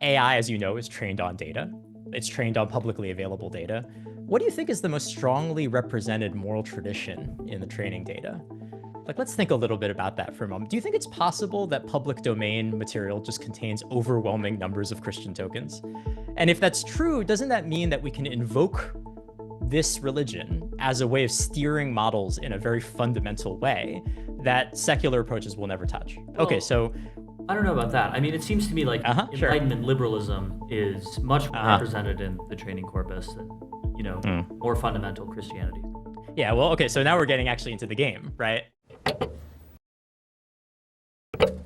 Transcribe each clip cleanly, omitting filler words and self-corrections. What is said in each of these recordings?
AI, as you know, is trained on data. It's trained on publicly available data. What do you think is the most strongly represented moral tradition in the training data? Like, let's think a little bit about that for a moment. Do you think it's possible that public domain material just contains overwhelming numbers of Christian tokens? And if that's true, doesn't that mean that we can invoke this religion as a way of steering models in a very fundamental way that secular approaches will never touch? Okay, so I don't know about that. I mean, it seems to me like sure. Enlightenment liberalism is much more represented in the training corpus than, more fundamental Christianity. Yeah, well, okay, so now we're getting actually into the game, right?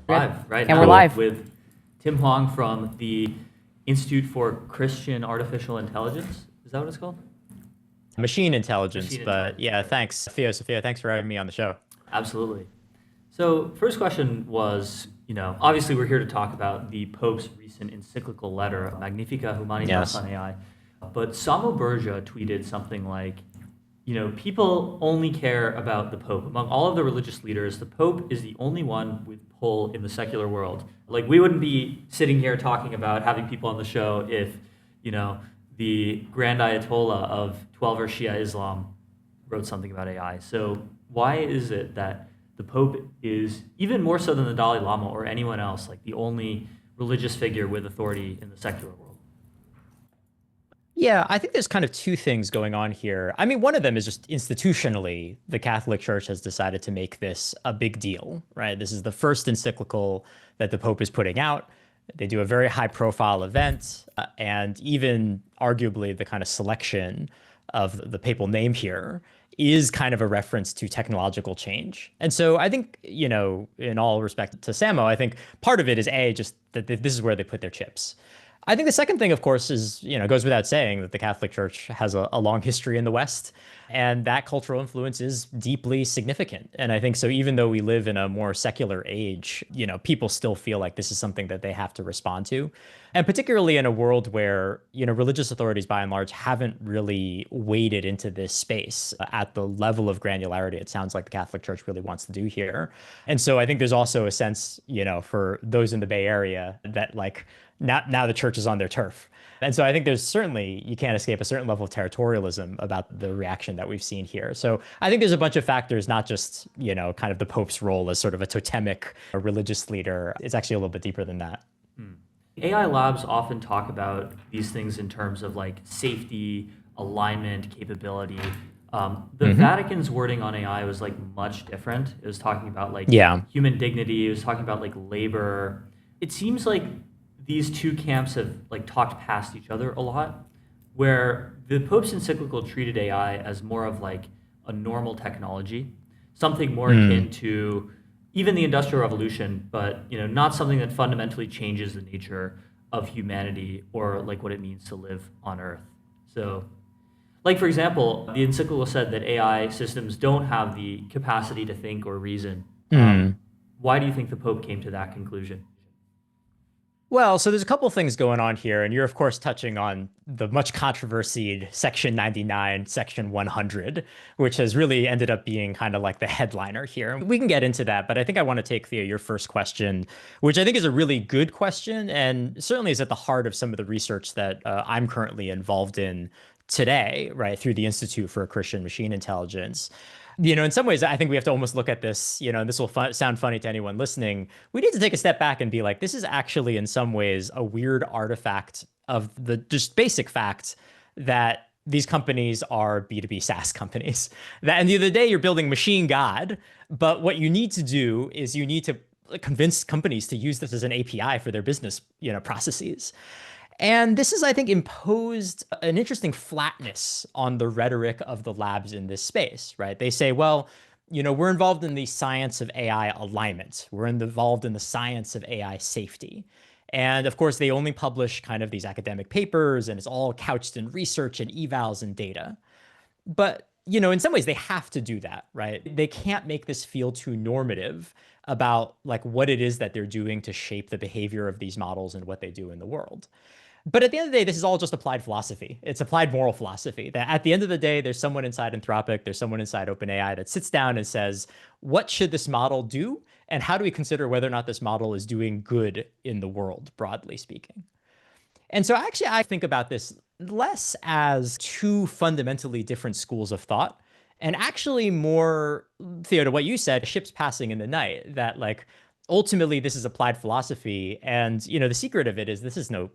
Live, right? And now we're live with Tim Hwang from the Institute for Christian Artificial Intelligence. Is that what it's called? Machine intelligence, but yeah, thanks, Sophia, thanks for having me on the show. Absolutely. So first question was, obviously we're here to talk about the Pope's recent encyclical letter, Magnificat Humanitas on AI. But Samo Berja tweeted something like, people only care about the Pope. Among all of the religious leaders, the Pope is the only one with pull in the secular world. Like, we wouldn't be sitting here talking about having people on the show if, the Grand Ayatollah of 12er Shia Islam wrote something about AI. So why is it that the Pope is, even more so than the Dalai Lama or anyone else, like the only religious figure with authority in the secular world? Yeah, I think there's kind of two things going on here. I mean, one of them is just institutionally, the Catholic Church has decided to make this a big deal, right? This is the first encyclical that the Pope is putting out. They do a very high profile event, and even arguably the kind of selection of the papal name here is kind of a reference to technological change. And so I think, in all respect to Samo, I think part of it is just that this is where they put their chips. I think the second thing, of course, is, goes without saying that the Catholic Church has a long history in the West, and that cultural influence is deeply significant. And I think so, even though we live in a more secular age, people still feel like this is something that they have to respond to. And particularly in a world where, religious authorities, by and large, haven't really waded into this space at the level of granularity it sounds like the Catholic Church really wants to do here. And so I think there's also a sense, for those in the Bay Area that, like, now the church is on their turf. And so I think there's certainly, you can't escape a certain level of territorialism about the reaction that we've seen here. So I think there's a bunch of factors, not just, kind of the Pope's role as sort of a totemic religious leader. It's actually a little bit deeper than that. AI labs often talk about these things in terms of like safety, alignment, capability. The Vatican's wording on AI was like much different. It was talking about like human dignity. It was talking about like labor. It seems like these two camps have like talked past each other a lot, where the Pope's encyclical treated AI as more of like a normal technology, something more akin to even the Industrial Revolution, but not something that fundamentally changes the nature of humanity or like what it means to live on Earth. So, like for example, the encyclical said that AI systems don't have the capacity to think or reason. Why do you think the Pope came to that conclusion? Well, so there's a couple of things going on here, and you're of course touching on the much controversied Section 99, Section 100, which has really ended up being kind of like the headliner here. We can get into that, but I think I want to take, Theo, your first question, which I think is a really good question, and certainly is at the heart of some of the research that I'm currently involved in today, right, through the Institute for Christian Machine Intelligence. In some ways, I think we have to almost look at this, and this will sound funny to anyone listening. We need to take a step back and be like, this is actually in some ways a weird artifact of the just basic fact that these companies are B2B SaaS companies. That at the end of the day, you're building machine God, but what you need to do is you need to convince companies to use this as an API for their business, processes. And this has, I think, imposed an interesting flatness on the rhetoric of the labs in this space, right? They say, well, we're involved in the science of AI alignment. We're involved in the science of AI safety. And of course, they only publish kind of these academic papers, and it's all couched in research and evals and data. But, in some ways, they have to do that, right? They can't make this feel too normative about like what it is that they're doing to shape the behavior of these models and what they do in the world. But at the end of the day, this is all just applied philosophy. It's applied moral philosophy. That at the end of the day, there's someone inside Anthropic, there's someone inside OpenAI that sits down and says, what should this model do? And how do we consider whether or not this model is doing good in the world, broadly speaking? And so actually, I think about this less as two fundamentally different schools of thought, and actually more, Theo, to what you said, ships passing in the night, that like ultimately this is applied philosophy. And the secret of it is this is no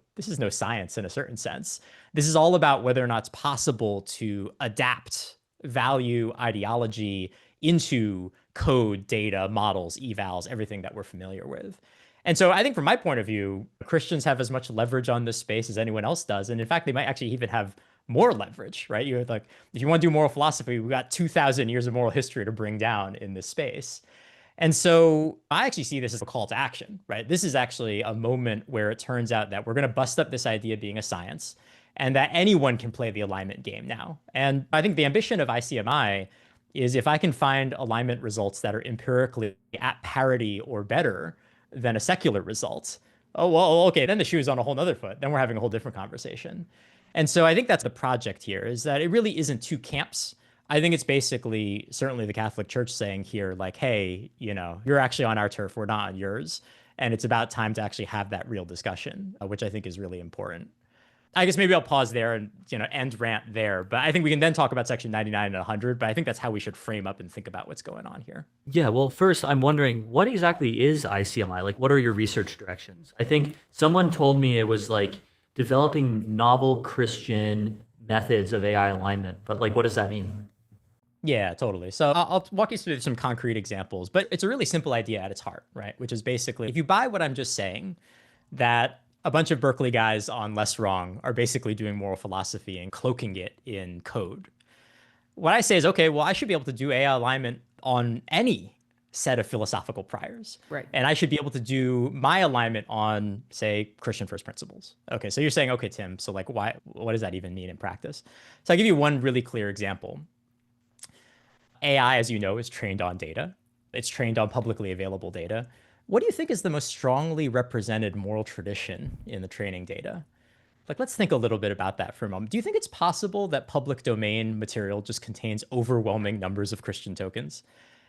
science in a certain sense. This is all about whether or not it's possible to adapt value, ideology into code, data, models, evals, everything that we're familiar with. And so I think from my point of view, Christians have as much leverage on this space as anyone else does. And in fact, they might actually even have more leverage, right? You're like, if you want to do moral philosophy, we've got 2,000 years of moral history to bring down in this space. And so I actually see this as a call to action, right? This is actually a moment where it turns out that we're going to bust up this idea of being a science and that anyone can play the alignment game now. And I think the ambition of ICMI is if I can find alignment results that are empirically at parity or better than a secular result, oh, well, okay, then the shoe is on a whole nother foot. Then we're having a whole different conversation. And so I think that's the project here, is that it really isn't two camps. I think it's basically certainly the Catholic Church saying here, like, hey, you're actually on our turf, we're not on yours. And it's about time to actually have that real discussion, which I think is really important. I guess maybe I'll pause there and end rant there. But I think we can then talk about section 99 and 100. But I think that's how we should frame up and think about what's going on here. Yeah, well, first, I'm wondering what exactly is ICMI? Like, what are your research directions? I think someone told me it was like developing novel Christian methods of AI alignment. But like, what does that mean? Yeah, totally. So I'll walk you through some concrete examples, but it's a really simple idea at its heart, right? Which is basically, if you buy what I'm just saying, that a bunch of Berkeley guys on Less Wrong are basically doing moral philosophy and cloaking it in code. What I say is, okay, well, I should be able to do AI alignment on any set of philosophical priors. Right. And I should be able to do my alignment on, say, Christian first principles. Okay, so you're saying, okay, Tim, so like, what does that even mean in practice? So I'll give you one really clear example. AI, as you know, is trained on data. It's trained on publicly available data. What do you think is the most strongly represented moral tradition in the training data? Like, let's think a little bit about that for a moment. Do you think it's possible that public domain material just contains overwhelming numbers of Christian tokens?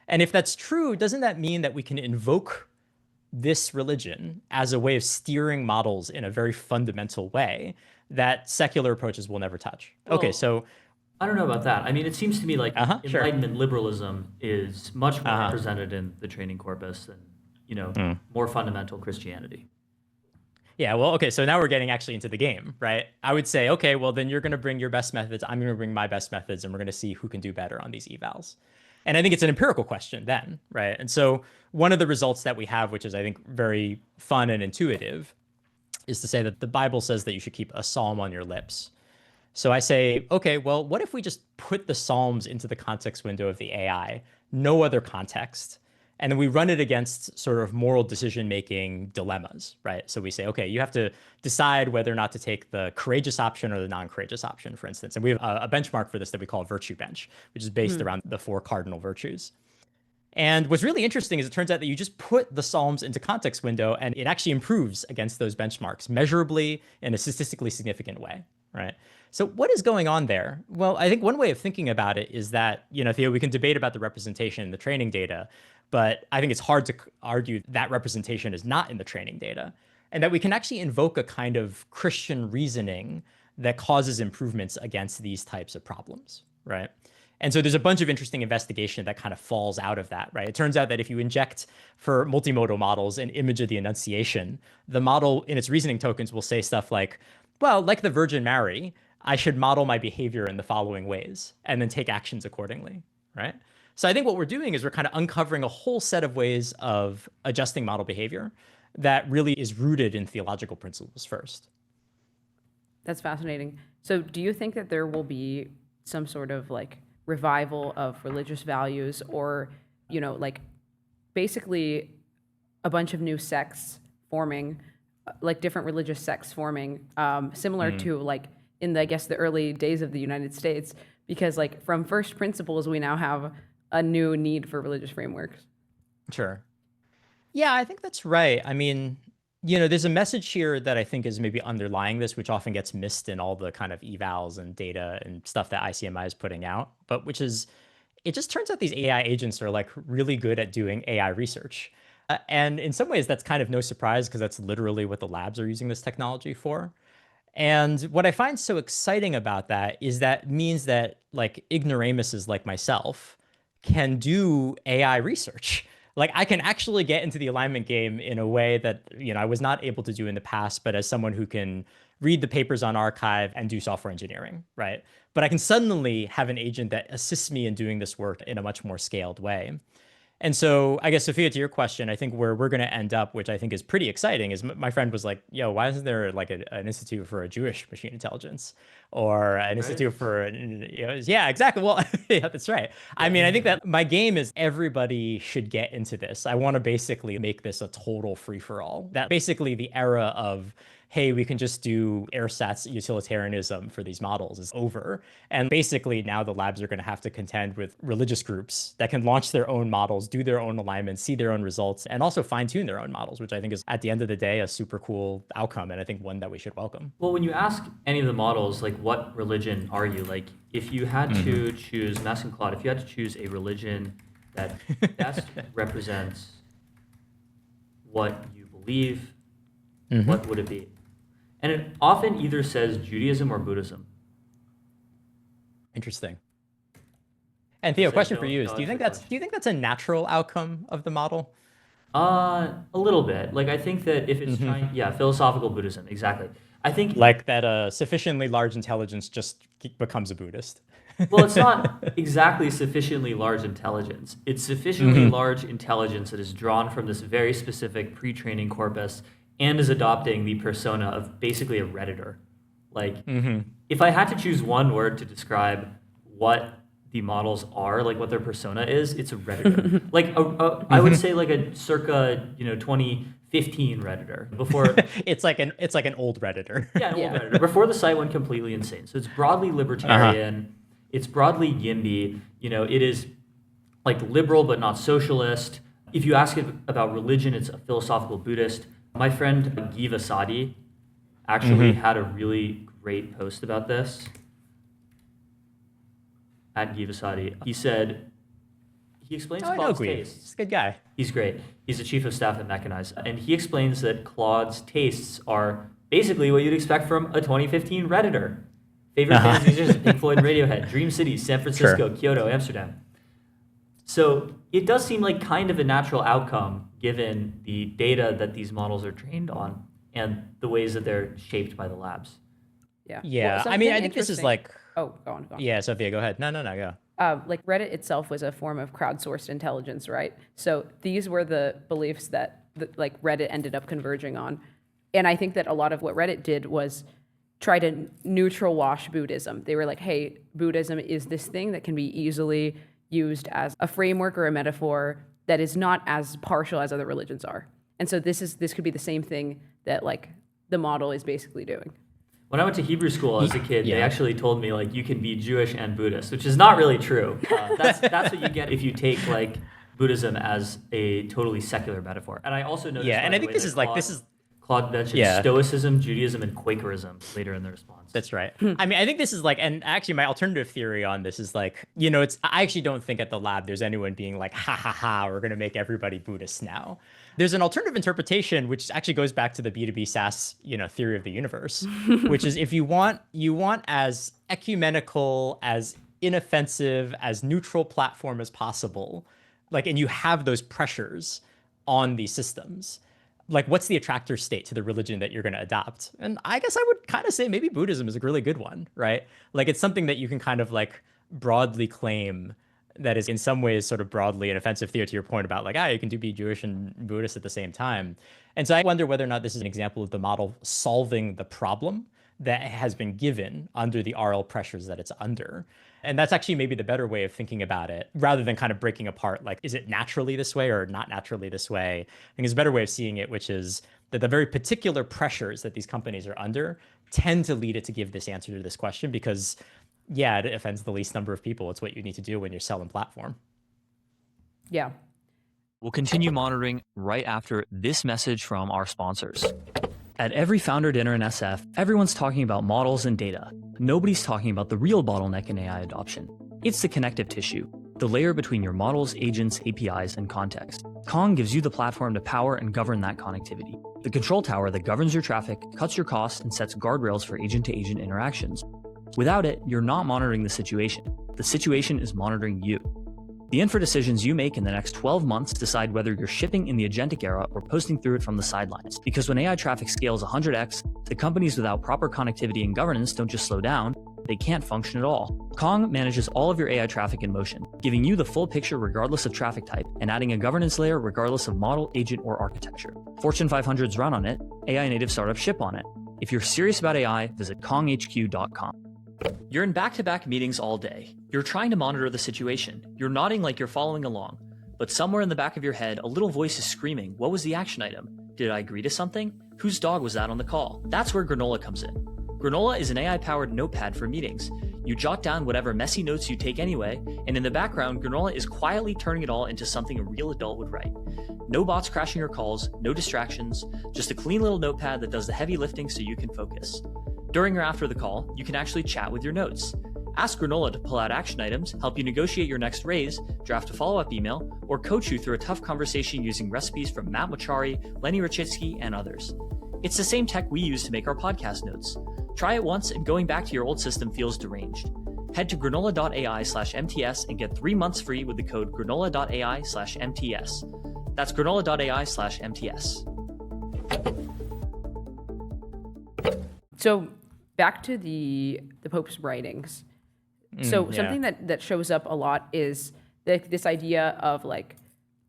And if that's true, doesn't that mean that we can invoke this religion as a way of steering models in a very fundamental way that secular approaches will never touch? Okay, so I don't know about that. I mean, it seems to me like sure. Enlightenment liberalism is much more represented in the training corpus than, more fundamental Christianity. Yeah, well, okay, so now we're getting actually into the game, right? I would say, okay, well, then you're going to bring your best methods, I'm going to bring my best methods, and we're going to see who can do better on these evals. And I think it's an empirical question then, right? And so one of the results that we have, which is, I think, very fun and intuitive, is to say that the Bible says that you should keep a psalm on your lips. So I say, okay, well, what if we just put the Psalms into the context window of the AI, no other context, and then we run it against sort of moral decision-making dilemmas, right? So we say, okay, you have to decide whether or not to take the courageous option or the non-courageous option, for instance. And we have a benchmark for this that we call VirtueBench, which is based around the 4 cardinal virtues. And what's really interesting is it turns out that you just put the Psalms into context window and it actually improves against those benchmarks measurably in a statistically significant way, right? So what is going on there? Well, I think one way of thinking about it is that, Theo, we can debate about the representation in the training data, but I think it's hard to argue that representation is not in the training data, and that we can actually invoke a kind of Christian reasoning that causes improvements against these types of problems, right? And so there's a bunch of interesting investigation that kind of falls out of that, right? It turns out that if you inject for multimodal models an image of the Annunciation, the model in its reasoning tokens will say stuff like, well, like the Virgin Mary, I should model my behavior in the following ways and then take actions accordingly, right? So I think what we're doing is we're kind of uncovering a whole set of ways of adjusting model behavior that really is rooted in theological principles first. That's fascinating. So do you think that there will be some sort of like revival of religious values or, like basically a bunch of new sects forming, like different religious sects forming, similar to like in the, I guess, the early days of the United States, because like from first principles, we now have a new need for religious frameworks. Sure. Yeah, I think that's right. I mean, there's a message here that I think is maybe underlying this, which often gets missed in all the kind of evals and data and stuff that ICMI is putting out, but which is, it just turns out these AI agents are like really good at doing AI research. And in some ways, that's kind of no surprise because that's literally what the labs are using this technology for. And what I find so exciting about that is that means that like ignoramuses like myself can do AI research. Like I can actually get into the alignment game in a way that, I was not able to do in the past, but as someone who can read the papers on archive and do software engineering, right? But I can suddenly have an agent that assists me in doing this work in a much more scaled way. And so I guess, Sophia, to your question, I think where we're going to end up, which I think is pretty exciting, is my friend was like, yo, why isn't there like an institute for a Jewish machine intelligence or an Right? institute for, yeah, exactly. Well, yeah, that's right. I mean, I think that my game is everybody should get into this. I want to basically make this a total free for all. That basically the era of, hey, we can just do ersatz utilitarianism for these models is over. And basically now the labs are going to have to contend with religious groups that can launch their own models, do their own alignments, see their own results, and also fine tune their own models, which I think is at the end of the day, a super cool outcome. And I think one that we should welcome. Well, when you ask any of the models, like, what religion are you? Like, if you had to choose, I'm asking Claude, if you had to choose a religion that best represents what you believe, what would it be? And it often either says Judaism or Buddhism. Interesting. And Theo, So question for you is, no do you think extra that's a natural outcome of the model? A little bit. Like, I think that if it's trying, yeah, philosophical Buddhism, exactly. I think, Like that a sufficiently large intelligence just becomes a Buddhist? well, it's not exactly sufficiently large intelligence. It's sufficiently large intelligence that is drawn from this very specific pre-training corpus and is adopting the persona of basically a Redditor. Like, if I had to choose one word to describe what the models are, like what their persona is, it's a Redditor. Like, I would say like a circa 2015 Redditor before. It's like an old Redditor. Yeah, an old Redditor before the site went completely insane. So it's broadly libertarian. It's broadly YIMBY. It is like liberal but not socialist. If you ask it about religion, it's a philosophical Buddhist. My friend Giva Sadi actually had a really great post about this. At Giva Sadi, he said, he explains Claude's tastes. He's a good guy. He's great. He's the chief of staff at Mechanize. And he explains that Claude's tastes are basically what you'd expect from a 2015 Redditor. Favorite bands, musicians, Pink Floyd and Radiohead, Dream City, San Francisco, Kyoto, Amsterdam. So it does seem like kind of a natural outcome given the data that these models are trained on and the ways that they're shaped by the labs. Yeah. Yeah. Well, I mean, I think this is something like, oh, go on. yeah, Sophia, go ahead. No, go. Like Reddit itself was a form of crowdsourced intelligence, right? So these were the beliefs that like Reddit ended up converging on. And I think that a lot of what Reddit did was try to neutral wash Buddhism. They were like, hey, Buddhism is this thing that can be easily used as a framework or a metaphor that is not as partial as other religions are. And so this could be the same thing that like the model is basically doing. When I went to Hebrew school as a kid, they actually told me like you can be Jewish and Buddhist, which is not really true. That's what you get if you take like Buddhism as a totally secular metaphor. And I also noticed, Yeah, and I think Claude mentioned Stoicism, Judaism, and Quakerism later in the response. That's right. I mean, I think this is like, and actually my alternative theory on this is like, I actually don't think at the lab there's anyone being like, ha ha ha, we're going to make everybody Buddhist now. There's an alternative interpretation, which actually goes back to the B2B SaaS, theory of the universe, which is if you want as ecumenical, as inoffensive, as neutral platform as possible, like, and you have those pressures on these systems, like what's the attractor state to the religion that you're going to adopt? And I guess I would kind of say maybe Buddhism is a really good one, right? Like it's something that you can kind of like broadly claim that is in some ways sort of broadly an offensive theory to your point about like, you can be Jewish and Buddhist at the same time. And so I wonder whether or not this is an example of the model solving the problem that has been given under the RL pressures that it's under. And that's actually maybe the better way of thinking about it, rather than kind of breaking apart, like, is it naturally this way or not naturally this way? I think there's a better way of seeing it, which is that the very particular pressures that these companies are under tend to lead it to give this answer to this question because, yeah, it offends the least number of people. It's what you need to do when you're selling platform. Yeah. We'll continue monitoring right after this message from our sponsors. At every founder dinner in SF, everyone's talking about models and data. Nobody's talking about the real bottleneck in AI adoption. It's the connective tissue. the layer between your models, agents, APIs, and context. Kong gives you the platform to power and govern that connectivity. The control tower that governs your traffic, cuts your costs, and sets guardrails for agent-to-agent interactions. Without it, you're not monitoring the situation. The situation is monitoring you. The infra decisions you make in the next 12 months decide whether you're shipping in the agentic era or posting through it from the sidelines. Because when AI traffic scales 100x, the companies without proper connectivity and governance don't just slow down, they can't function at all. Kong manages all of your AI traffic in motion, giving you the full picture regardless of traffic type, and adding a governance layer regardless of model, agent, or architecture. Fortune 500s run on it, AI native startups ship on it. If you're serious about AI, visit konghq.com. You're in back-to-back meetings all day. You're trying to monitor the situation. You're nodding like you're following along. But somewhere in the back of your head, a little voice is screaming, what was the action item? Did I agree to something? Whose dog was that on the call? That's where Granola comes in. Granola is an AI-powered notepad for meetings. You jot down whatever messy notes you take anyway, and in the background, Granola is quietly turning it all into something a real adult would write. No bots crashing your calls, no distractions, just a clean little notepad that does the heavy lifting so you can focus. During or after the call, you can actually chat with your notes. Ask Granola to pull out action items, help you negotiate your next raise, draft a follow-up email, or coach you through a tough conversation using recipes from Matt Mochari, Lenny Rachitsky, and others. It's the same tech we use to make our podcast notes. Try it once and going back to your old system feels deranged. Head to granola.ai/MTS and get 3 months free with the code granola.ai/MTS. That's granola.ai/MTS. So back to the Pope's writings. So something that shows up a lot is this idea of like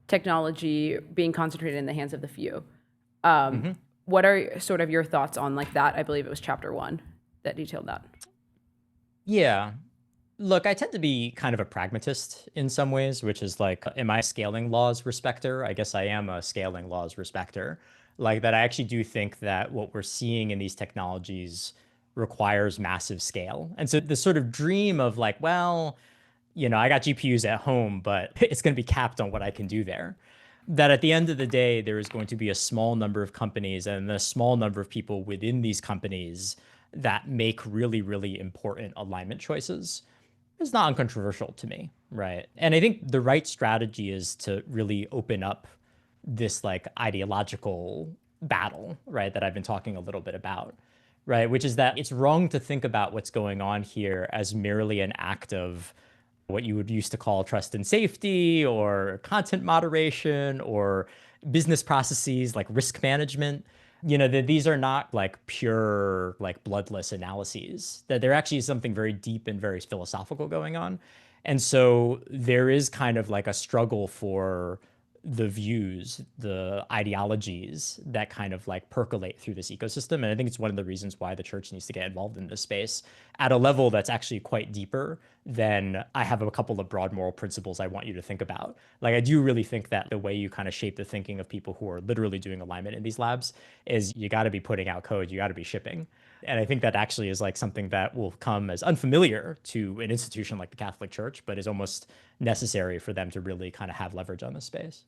technology being concentrated in the hands of the few. What are sort of your thoughts on like that? I believe it was chapter 1 that detailed that. Yeah. Look, I tend to be kind of a pragmatist in some ways, which is like, am I a scaling laws respecter? I guess I am a scaling laws respecter. Like that I actually do think that what we're seeing in these technologies requires massive scale. And so the sort of dream of like, well, I got GPUs at home, but it's going to be capped on what I can do there. That at the end of the day, there is going to be a small number of companies and a small number of people within these companies that make really, really important alignment choices. It's not uncontroversial to me, right? And I think the right strategy is to really open up this like ideological battle, right, that I've been talking a little bit about, right? Which is that it's wrong to think about what's going on here as merely an act of what you would used to call trust and safety or content moderation or business processes like risk management. That these are not like pure, like bloodless analyses, that there actually is something very deep and very philosophical going on. And so there is kind of like a struggle for the views, the ideologies that kind of like percolate through this ecosystem. And I think it's one of the reasons why the church needs to get involved in this space at a level that's actually quite deeper than I have a couple of broad moral principles I want you to think about. Like, I do really think that the way you kind of shape the thinking of people who are literally doing alignment in these labs is you got to be putting out code, you got to be shipping. And I think that actually is like something that will come as unfamiliar to an institution like the Catholic Church, but is almost necessary for them to really kind of have leverage on this space.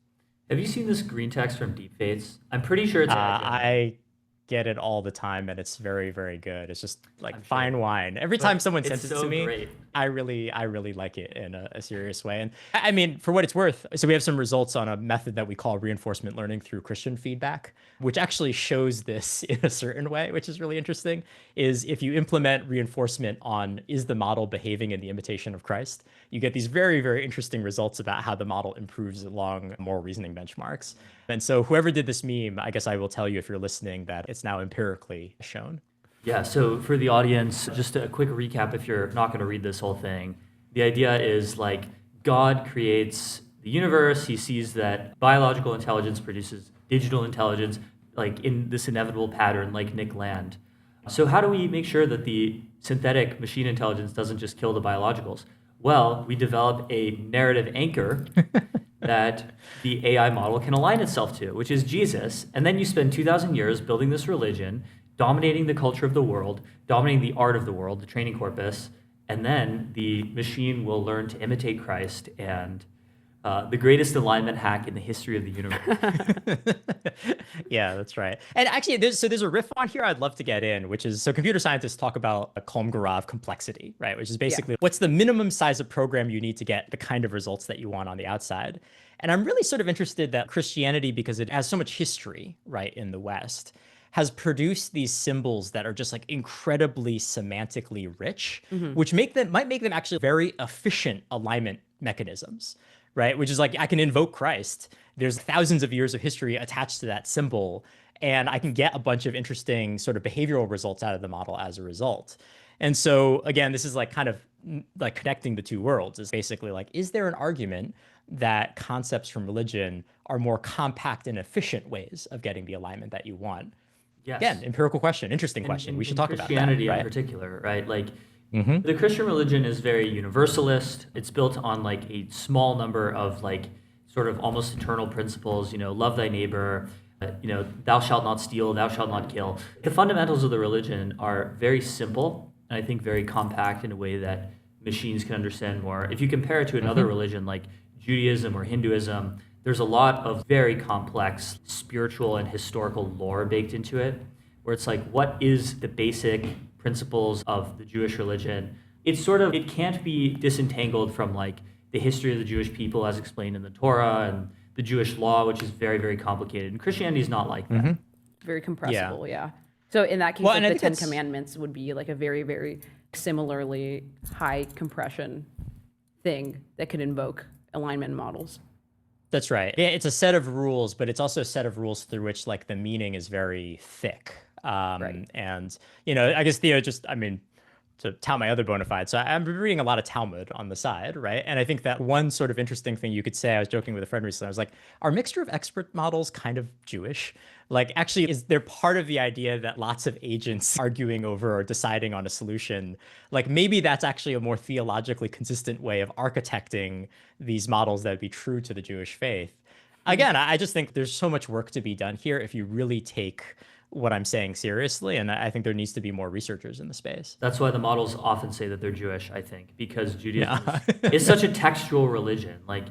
Have you seen this green text from Deepface? I'm pretty sure it's accurate. I get it all the time, and it's very, very good. It's just like fine wine. Every time someone sends it to me, great. I really like it in a serious way. And I mean, for what it's worth, so we have some results on a method that we call reinforcement learning through Christian feedback, which actually shows this in a certain way, which is really interesting, is if you implement reinforcement on is the model behaving in the imitation of Christ, you get these very, very interesting results about how the model improves along moral reasoning benchmarks. And so whoever did this meme, I guess I will tell you if you're listening that it's now empirically shown. Yeah, so for the audience, just a quick recap if you're not going to read this whole thing. The idea is like God creates the universe. He sees that biological intelligence produces digital intelligence, like in this inevitable pattern, like Nick Land. So how do we make sure that the synthetic machine intelligence doesn't just kill the biologicals? Well, we develop a narrative anchor that the AI model can align itself to, which is Jesus. And then you spend 2,000 years building this religion, dominating the culture of the world, dominating the art of the world, the training corpus, and then the machine will learn to imitate Christ and the greatest alignment hack in the history of the universe. Yeah, that's right. And actually, there's a riff on here I'd love to get in, which is so computer scientists talk about a Kolmogorov complexity, right? Which is Yeah. basically what's the minimum size of program you need to get the kind of results that you want on the outside. And I'm really sort of interested that Christianity, because it has so much history, right, in the West, has produced these symbols that are just like incredibly semantically rich, which might make them actually very efficient alignment mechanisms, right? Which is like I can invoke Christ. There's thousands of years of history attached to that symbol, and I can get a bunch of interesting sort of behavioral results out of the model as a result. And so again, this is like kind of like connecting the two worlds is basically like, is there an argument that concepts from religion are more compact and efficient ways of getting the alignment that you want? Yes. Again, empirical question, interesting question. We should talk about that, Christianity right? in particular, right? Like the Christian religion is very universalist. It's built on like a small number of like sort of almost eternal principles, love thy neighbor, thou shalt not steal, thou shalt not kill. The fundamentals of the religion are very simple and I think very compact in a way that machines can understand more. If you compare it to another religion like Judaism or Hinduism, there's a lot of very complex spiritual and historical lore baked into it, where it's like, what is the basic principles of the Jewish religion? It can't be disentangled from like the history of the Jewish people as explained in the Torah and the Jewish law, which is very, very complicated. And Christianity is not like that. Very compressible, yeah. So in that case, Well, like and I the think Ten that's- Commandments would be like a very, very similarly high compression thing that could invoke alignment models. That's right. Yeah, it's a set of rules, but it's also a set of rules through which like the meaning is very thick. Right. And I guess Theo to tout my other bona fide. So I'm reading a lot of Talmud on the side, right? And I think that one sort of interesting thing you could say, I was joking with a friend recently, I was like, are mixture of expert models kind of Jewish? Like, actually, is there part of the idea that lots of agents arguing over or deciding on a solution, like maybe that's actually a more theologically consistent way of architecting these models that would be true to the Jewish faith? Again, I just think there's so much work to be done here if you really take what I'm saying seriously. And I think there needs to be more researchers in the space. That's why the models often say that they're Jewish, I think, because Judaism Yeah. is such a textual religion. Like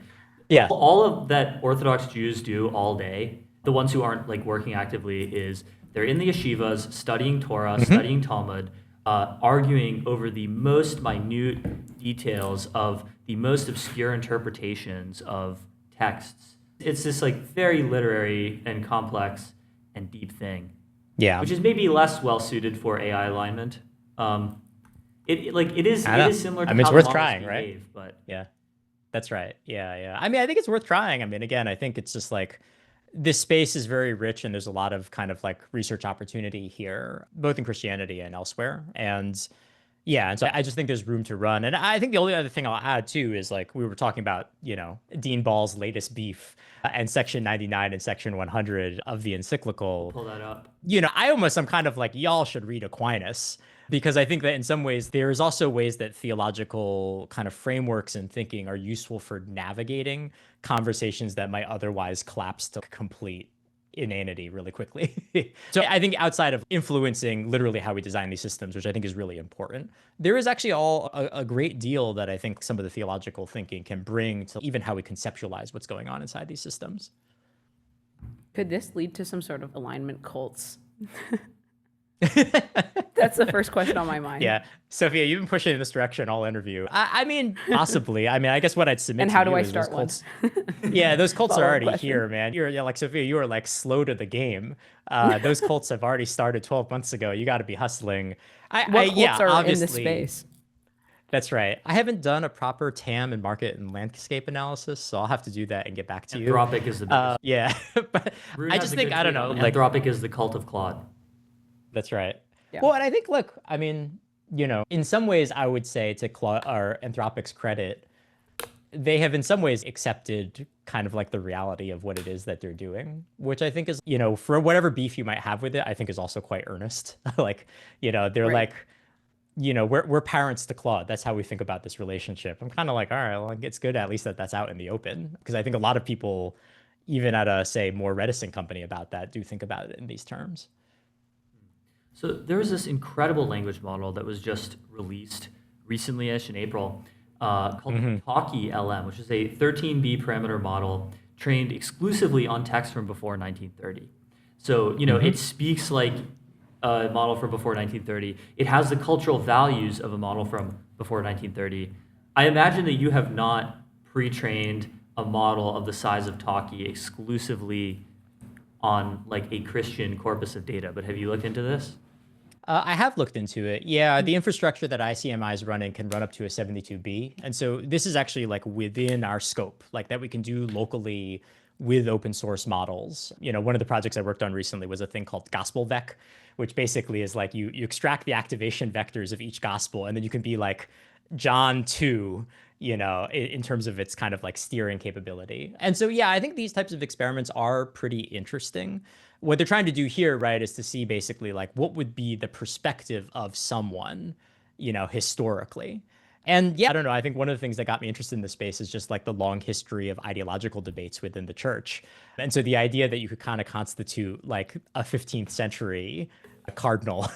Yeah. all of that Orthodox Jews do all day, the ones who aren't like working actively, is they're in the yeshivas studying Torah, studying Talmud, arguing over the most minute details of the most obscure interpretations of texts. It's this like very literary and complex and deep thing. Yeah. Which is maybe less well suited for AI alignment. It is similar to I mean, it's how worth the models trying, behave, right? but Yeah, that's right. Yeah. I mean, I think it's worth trying. I mean, again, I think it's just like this space is very rich and there's a lot of kind of like research opportunity here, both in Christianity and elsewhere. And yeah, and so I just think there's room to run. And I think the only other thing I'll add too is like we were talking about, Dean Ball's latest beef and section 99 and section 100 of the Encyclical. pull that up. I'm kind of like, y'all should read Aquinas because I think that in some ways there is also ways that theological kind of frameworks and thinking are useful for navigating conversations that might otherwise collapse to complete inanity really quickly. So I think outside of influencing literally how we design these systems, which I think is really important, there is actually a great deal that I think some of the theological thinking can bring to even how we conceptualize what's going on inside these systems. Could this lead to some sort of alignment cults? That's the first question on my mind. Yeah. Sophia, you've been pushing in this direction all interview. I mean, possibly. I mean, I guess what I'd submit And to how do you I is those start one? cults. Yeah, those cults are Follow-up already question. here, man. Like Sophia, you are like slow to the game. Those cults have already started 12 months ago. You got to be hustling. What cults Yeah, are in obviously. this space? That's right. I haven't done a proper TAM and market and landscape analysis, so I'll have to do that and get back to you. Anthropic is the biggest. Yeah, but Rune I has just a think, good I don't tweet know, on like, Anthropic is the cult of Claude. that's right. Yeah. Well, and I think, look, I mean, in some ways, I would say to Anthropic's credit, they have in some ways accepted kind of like the reality of what it is that they're doing, which I think is, for whatever beef you might have with it, I think is also quite earnest. Like, they're Right. like, we're parents to Claude. That's how we think about this relationship. I'm kind of like, all right, well, it's good at least that that's out in the open, because I think a lot of people, even at a, say, more reticent company about that, do think about it in these terms. So there was this incredible language model that was just released recently-ish in April called Talkie LM, which is a 13B parameter model trained exclusively on text from before 1930. So, it speaks like a model from before 1930. It has the cultural values of a model from before 1930. I imagine that you have not pre-trained a model of the size of Talkie exclusively on like a Christian corpus of data, but have you looked into this? I have looked into it. Yeah, the infrastructure that ICMI is running can run up to a 72B. And so this is actually like within our scope, like that we can do locally with open source models. One of the projects I worked on recently was a thing called Gospel Vec, which basically is like you extract the activation vectors of each gospel, and then you can be like John 2, in terms of its kind of like steering capability. And so, yeah, I think these types of experiments are pretty interesting. What they're trying to do here, right, is to see basically like what would be the perspective of someone, historically. And yeah, I don't know. I think one of the things that got me interested in this space is just like the long history of ideological debates within the church. And so the idea that you could kind of constitute like a 15th century cardinal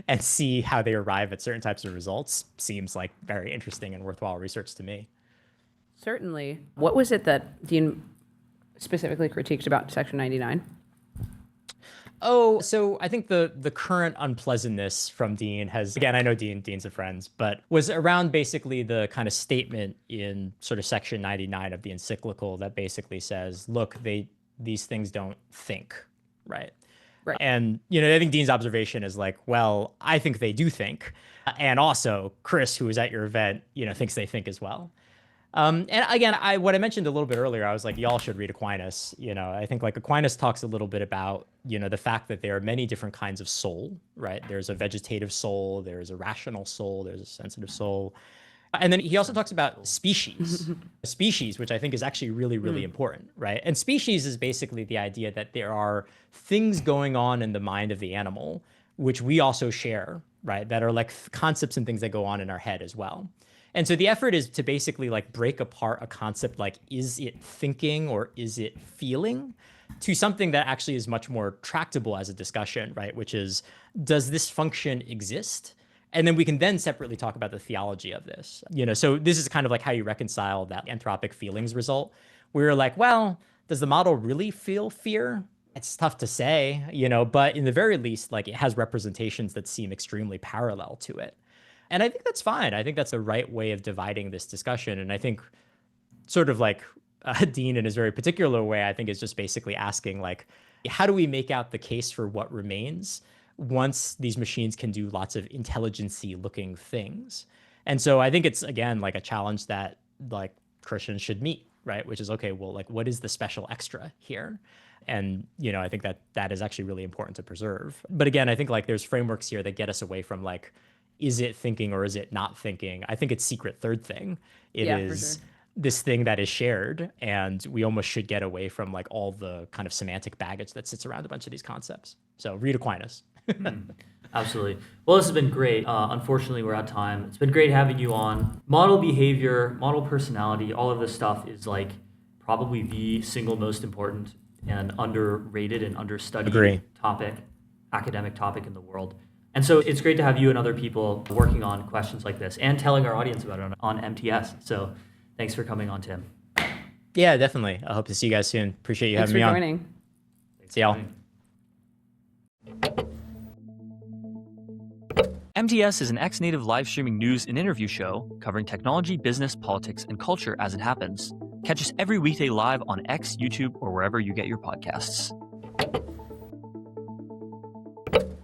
and see how they arrive at certain types of results seems like very interesting and worthwhile research to me. Certainly. What was it that Dean specifically critiqued about Section 99? Oh, so I think the current unpleasantness from Dean has, again, I know Dean's a friend, but was around basically the kind of statement in sort of Section 99 of the Encyclical that basically says, look, these things don't think, right? Right. And, I think Dean's observation is like, well, I think they do think. And also Chris, who was at your event, thinks they think as well. And again, what I mentioned a little bit earlier, I was like, y'all should read Aquinas. I think like Aquinas talks a little bit about, the fact that there are many different kinds of soul, right? There's a vegetative soul, there's a rational soul, there's a sensitive soul. And then he also talks about species, which I think is actually really, really important, right? And species is basically the idea that there are things going on in the mind of the animal, which we also share, right? That are like concepts and things that go on in our head as well. And so the effort is to basically like break apart a concept like, is it thinking or is it feeling, to something that actually is much more tractable as a discussion, right? Which is, does this function exist? And then we can then separately talk about the theology of this. So this is kind of like how you reconcile that anthropic feelings result. We're like, well, does the model really feel fear? It's tough to say, but in the very least, like it has representations that seem extremely parallel to it. And I think that's fine. I think that's the right way of dividing this discussion. And I think sort of like Dean in his very particular way, I think is just basically asking like, how do we make out the case for what remains once these machines can do lots of intelligence-y looking things? And so I think it's, again, like a challenge that like Christians should meet, right? Which is, okay, well, like what is the special extra here? And, I think that is actually really important to preserve. But again, I think like there's frameworks here that get us away from like, is it thinking or is it not thinking? I think it's secret third thing. It is this thing that is shared, and we almost should get away from like all the kind of semantic baggage that sits around a bunch of these concepts. So read Aquinas. Absolutely. Well, this has been great. Unfortunately, we're out of time. It's been great having you on. Model behavior, model personality, all of this stuff is like probably the single most important and underrated and understudied academic topic in the world. And so it's great to have you and other people working on questions like this and telling our audience about it on MTS. So thanks for coming on, Tim. Yeah, definitely. I hope to see you guys soon. Appreciate you having me on. Thanks for joining. See y'all. MTS is an ex-native live streaming news and interview show covering technology, business, politics, and culture as it happens. Catch us every weekday live on X, YouTube, or wherever you get your podcasts.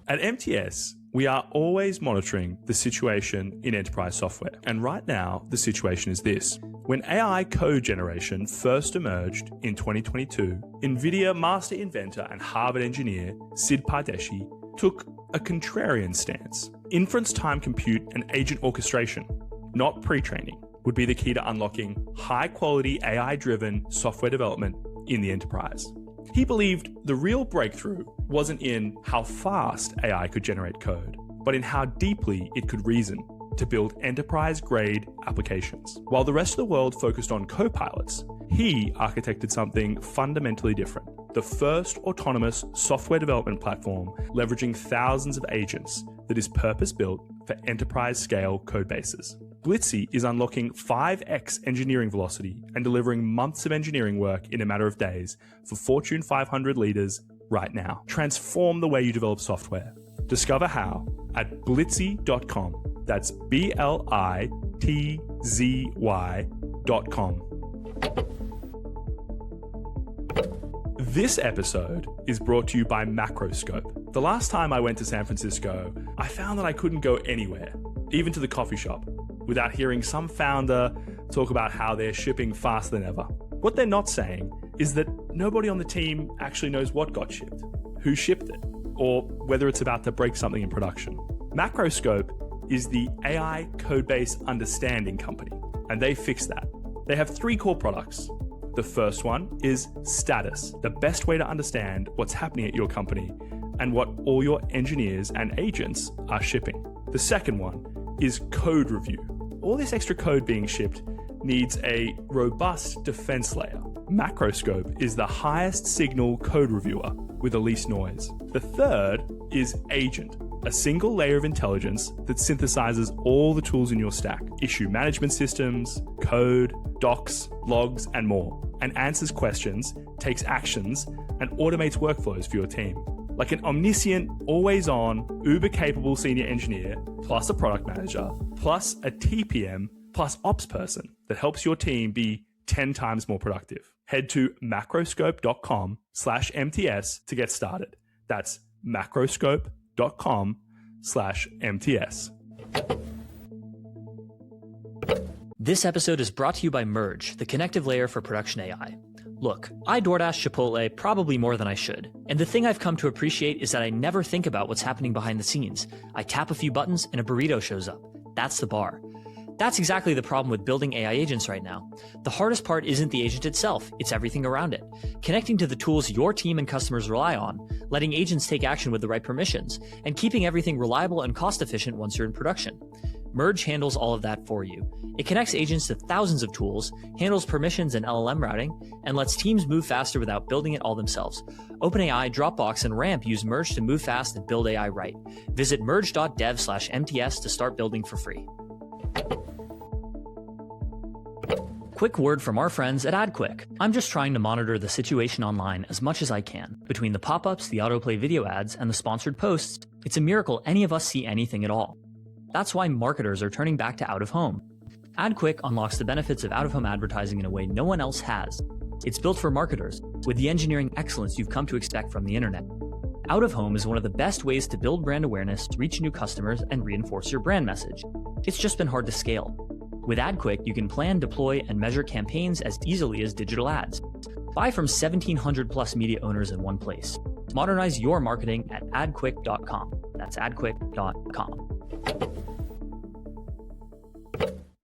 At MTS, we are always monitoring the situation in enterprise software. And right now, the situation is this. When AI code generation first emerged in 2022, NVIDIA master inventor and Harvard engineer Sid Pardeshi took a contrarian stance. Inference time compute and agent orchestration, not pre-training, would be the key to unlocking high-quality AI-driven software development in the enterprise. He believed the real breakthrough wasn't in how fast AI could generate code, but in how deeply it could reason to build enterprise-grade applications. While the rest of the world focused on copilots, he architected something fundamentally different. The first autonomous software development platform leveraging thousands of agents that is purpose-built for enterprise-scale code bases. Blitzy is unlocking 5x engineering velocity and delivering months of engineering work in a matter of days for Fortune 500 leaders right now. Transform the way you develop software. Discover how at blitzy.com. That's BLITZY.com. This episode is brought to you by Macroscope. The last time I went to San Francisco, I found that I couldn't go anywhere, even to the coffee shop, without hearing some founder talk about how they're shipping faster than ever. What they're not saying is that nobody on the team actually knows what got shipped, who shipped it, or whether it's about to break something in production. Macroscope is the AI codebase understanding company, and they fix that. They have 3 core products. The first one is Status, the best way to understand what's happening at your company and what all your engineers and agents are shipping. The second one is Code Review. All this extra code being shipped needs a robust defense layer. Macroscope is the highest signal code reviewer with the least noise. The third is Agent, a single layer of intelligence that synthesizes all the tools in your stack, issue management systems, code, docs, logs, and more, and answers questions, takes actions, and automates workflows for your team. Like an omniscient, always-on, uber-capable senior engineer, plus a product manager, plus a TPM, plus ops person that helps your team be 10 times more productive. Head to macroscope.com/MTS to get started. That's macroscope.com/MTS. This episode is brought to you by Merge, the connective layer for production AI. Look, I DoorDash Chipotle probably more than I should. And the thing I've come to appreciate is that I never think about what's happening behind the scenes. I tap a few buttons and a burrito shows up. That's the bar. That's exactly the problem with building AI agents right now. The hardest part isn't the agent itself, it's everything around it. Connecting to the tools your team and customers rely on, letting agents take action with the right permissions, and keeping everything reliable and cost efficient once you're in production. Merge handles all of that for you. It connects agents to thousands of tools, handles permissions and LLM routing, and lets teams move faster without building it all themselves. OpenAI, Dropbox, and Ramp use Merge to move fast and build AI right. Visit merge.dev/MTS to start building for free. Quick word from our friends at AdQuick. I'm just trying to monitor the situation online as much as I can. Between the pop-ups, the autoplay video ads, and the sponsored posts, it's a miracle any of us see anything at all. That's why marketers are turning back to out-of-home. AdQuick unlocks the benefits of out-of-home advertising in a way no one else has. It's built for marketers, with the engineering excellence you've come to expect from the internet. Out-of-home is one of the best ways to build brand awareness, reach new customers, and reinforce your brand message. It's just been hard to scale. With AdQuick, you can plan, deploy, and measure campaigns as easily as digital ads. Buy from 1,700 plus media owners in one place. Modernize your marketing at adquick.com. That's adquick.com.